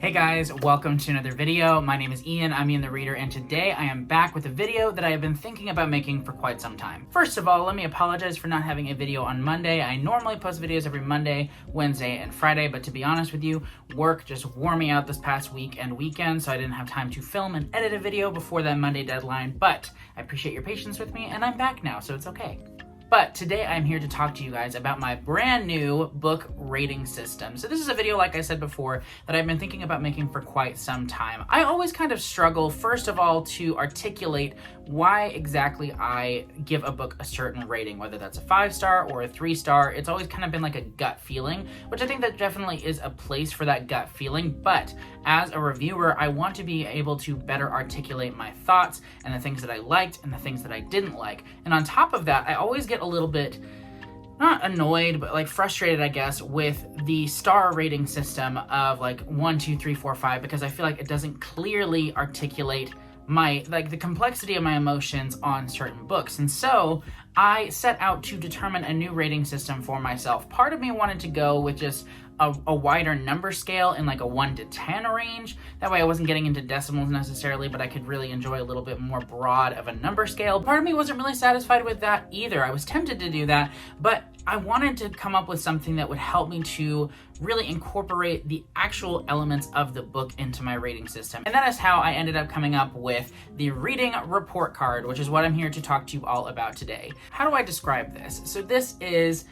Hey guys, welcome to another video. My name is Ian, I'm Ian the Reader, and today I am back with a video that I have been thinking about making for quite some time. First of all, let me apologize for not having a video on Monday. I normally post videos every Monday, Wednesday, and Friday, but to be honest with you, work just wore me out this past week and weekend, so I didn't have time to film and edit a video before that Monday deadline, but I appreciate your patience with me, and I'm back now, so it's okay. But today I'm here to talk to you guys about my brand new book rating system. So this is a video, like I said before, that I've been thinking about making for quite some time. I always kind of struggle, first of all, to articulate why exactly I give a book a certain rating, whether that's a 5-star or a 3-star. It's always kind of been like a gut feeling, which I think that definitely is a place for that gut feeling. But as a reviewer, I want to be able to better articulate my thoughts and the things that I liked and the things that I didn't like. And on top of that, I always get a little bit, not annoyed, but like frustrated, I guess, with the star rating system of like 1, 2, 3, 4, 5, because I feel like it doesn't clearly articulate the complexity of my emotions on certain books. And so I set out to determine a new rating system for myself. Part of me wanted to go with just a wider number scale in like a 1 to 10 range. That way I wasn't getting into decimals necessarily, but I could really enjoy a little bit more broad of a number scale. Part of me wasn't really satisfied with that either. I was tempted to do that, but I wanted to come up with something that would help me to really incorporate the actual elements of the book into my rating system. And that is how I ended up coming up with the reading report card, which is what I'm here to talk to you all about today. How do I describe this? So this is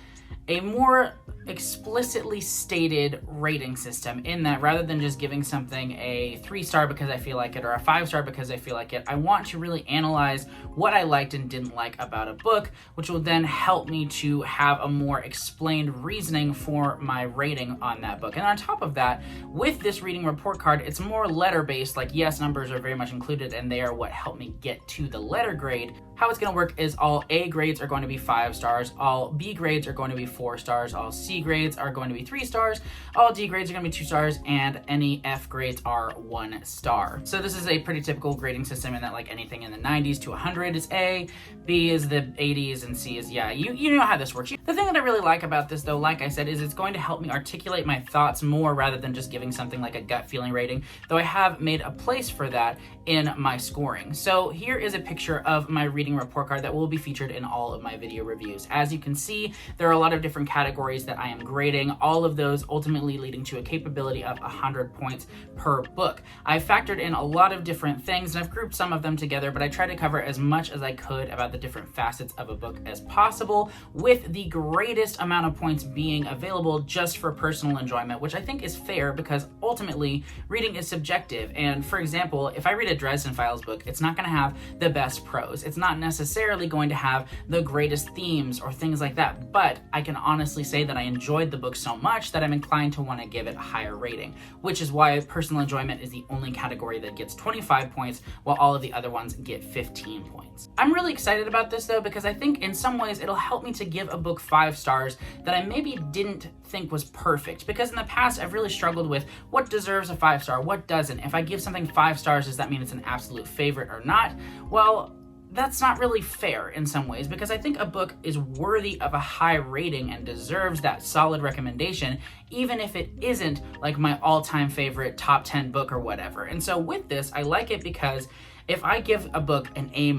a more explicitly stated rating system, in that rather than just giving something a 3-star because I feel like it or a 5-star because I feel like it, I want to really analyze what I liked and didn't like about a book, which will then help me to have a more explained reasoning for my rating on that book. And on top of that, with this reading report card, it's more letter-based. Like, yes, numbers are very much included, and they are what help me get to the letter grade. How it's going to work is all A grades are going to be 5 stars, all B grades are going to be 4 stars, all C grades are going to be 3 stars, all D grades are going to be 2 stars, and any F grades are 1 star. So this is a pretty typical grading system in that like anything in the 90s to 100 is A, B is the 80s, and C is, yeah, you know how this works. The thing that I really like about this though, like I said, is it's going to help me articulate my thoughts more rather than just giving something like a gut feeling rating, though I have made a place for that in my scoring. So here is a picture of my reading report card that will be featured in all of my video reviews. As you can see, there are a lot of different categories that I am grading, all of those ultimately leading to a capability of 100 points per book. I've factored in a lot of different things, and I've grouped some of them together, but I try to cover as much as I could about the different facets of a book as possible, with the greatest amount of points being available just for personal enjoyment, which I think is fair because ultimately reading is subjective. And for example, if I read a Dresden Files book, it's not going to have the best prose. It's not necessarily going to have the greatest themes or things like that, but I can honestly say that I enjoyed the book so much that I'm inclined to want to give it a higher rating, which is why personal enjoyment is the only category that gets 25 points while all of the other ones get 15 points. I'm really excited about this though, because I think in some ways it'll help me to give a book 5 stars that I maybe didn't think was perfect, because in the past I've really struggled with what deserves a 5-star, what doesn't. If I give something 5 stars, does that mean it's an absolute favorite or not? Well, that's not really fair in some ways, because I think a book is worthy of a high rating and deserves that solid recommendation, even if it isn't like my all-time favorite top 10 book or whatever. And so with this, I like it because if I give a book an A-,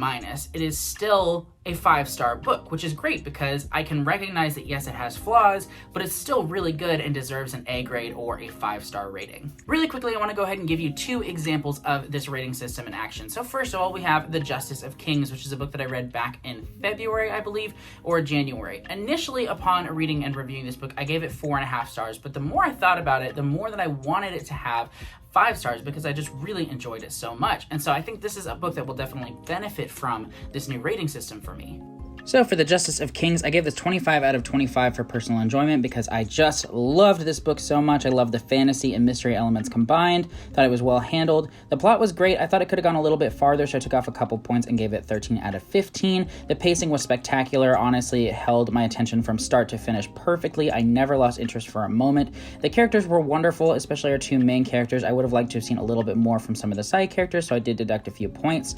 it is still a 5-star book, which is great because I can recognize that yes, it has flaws, but it's still really good and deserves an A grade or a 5-star rating. Really quickly, I want to go ahead and give you 2 examples of this rating system in action. So first of all, we have The Justice of Kings, which is a book that I read back in February, I believe, or January. Initially, upon reading and reviewing this book, I gave it 4.5 stars, but the more I thought about it, the more that I wanted it to have 5 stars because I just really enjoyed it so much. And so I think this is a book that will definitely benefit from this new rating system for me. So for The Justice of Kings, I gave this 25 out of 25 for personal enjoyment because I just loved this book so much. I loved the fantasy and mystery elements combined. Thought it was well handled. The plot was great. I thought it could have gone a little bit farther, so I took off a couple points and gave it 13 out of 15. The pacing was spectacular. Honestly, it held my attention from start to finish perfectly. I never lost interest for a moment. The characters were wonderful, especially our 2 main characters. I would have liked to have seen a little bit more from some of the side characters, so I did deduct a few points.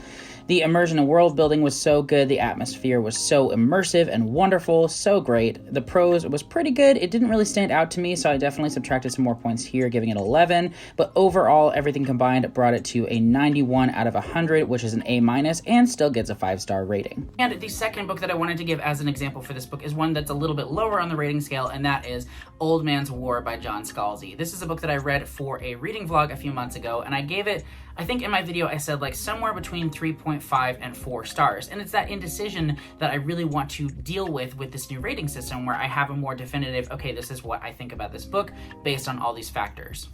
The immersion and world building was so good. The atmosphere was so so immersive and wonderful, so great. The prose was pretty good. It didn't really stand out to me, so I definitely subtracted some more points here, giving it 11. But overall, everything combined brought it to a 91 out of 100, which is an A-, and still gets a 5-star rating. And the second book that I wanted to give as an example for this book is one that's a little bit lower on the rating scale, and that is Old Man's War by John Scalzi. This is a book that I read for a reading vlog a few months ago, and I gave it, I think in my video I said like somewhere between 3.5 and 4 stars. And it's that indecision that I really want to deal with this new rating system, where I have a more definitive, okay, this is what I think about this book based on all these factors.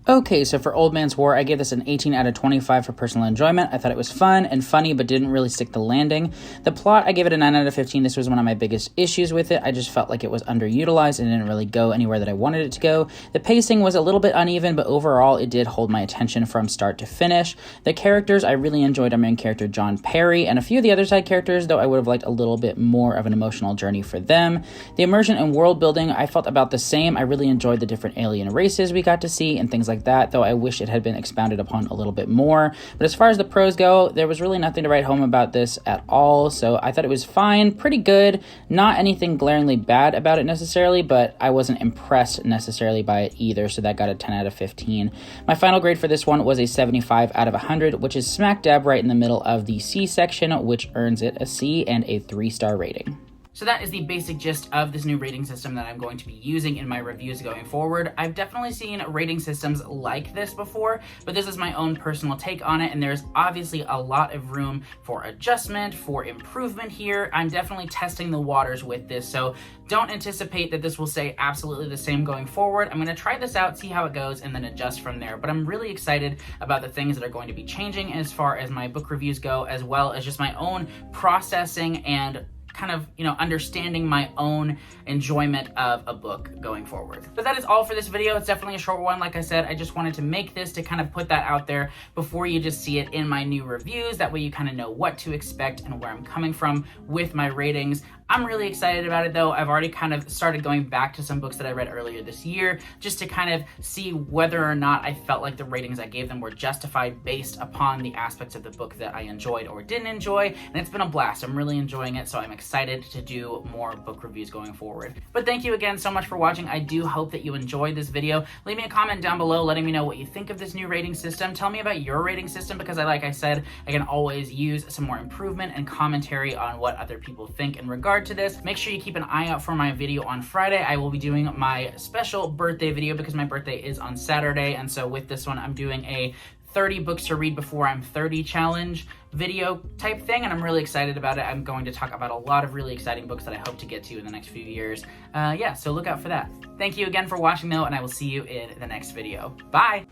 Okay, so for Old Man's War, I gave this an 18 out of 25 for personal enjoyment. I thought it was fun and funny, but didn't really stick the landing. The plot, I gave it a 9 out of 15. This was one of my biggest issues with it. I just felt like it was underutilized and didn't really go anywhere that I wanted it to go. The pacing was a little bit uneven, but overall, it did hold my attention from start to finish. The characters, I really enjoyed our main character, John Perry, and a few of the other side characters, though I would have liked a little bit more of an emotional journey for them. The immersion and world building, I felt about the same. I really enjoyed the different alien races we got to see and things like that, though I wish it had been expounded upon a little bit more. But as far as the pros go, there was really nothing to write home about this at all, so I thought it was fine, pretty good, not anything glaringly bad about it necessarily, but I wasn't impressed necessarily by it either, so that got a 10 out of 15. My final grade for this one was a 75 out of 100, which is smack dab right in the middle of the C section, which earns it a C and a 3-star rating. So that is the basic gist of this new rating system that I'm going to be using in my reviews going forward. I've definitely seen rating systems like this before, but this is my own personal take on it, and there's obviously a lot of room for adjustment, for improvement here. I'm definitely testing the waters with this, so don't anticipate that this will stay absolutely the same going forward. I'm going to try this out, see how it goes, and then adjust from there. But I'm really excited about the things that are going to be changing as far as my book reviews go, as well as just my own processing and kind of, understanding my own enjoyment of a book going forward. But that is all for this video. It's definitely a short one. Like I said, I just wanted to make this to kind of put that out there before you just see it in my new reviews. That way you kind of know what to expect and where I'm coming from with my ratings. I'm really excited about it though. I've already kind of started going back to some books that I read earlier this year just to kind of see whether or not I felt like the ratings I gave them were justified based upon the aspects of the book that I enjoyed or didn't enjoy, and it's been a blast. I'm really enjoying it, so I'm excited to do more book reviews going forward. But thank you again so much for watching. I do hope that you enjoyed this video. Leave me a comment down below letting me know what you think of this new rating system. Tell me about your rating system, because like I said, I can always use some more improvement and commentary on what other people think in regard to this. Make sure you keep an eye out for my video on Friday. I will be doing my special birthday video because my birthday is on Saturday, and so with this one I'm doing a 30 books to read before I'm 30 challenge video type thing, and I'm really excited about it. I'm going to talk about a lot of really exciting books that I hope to get to in the next few years. Yeah, so look out for that. Thank you again for watching though, and I will see you in the next video. Bye!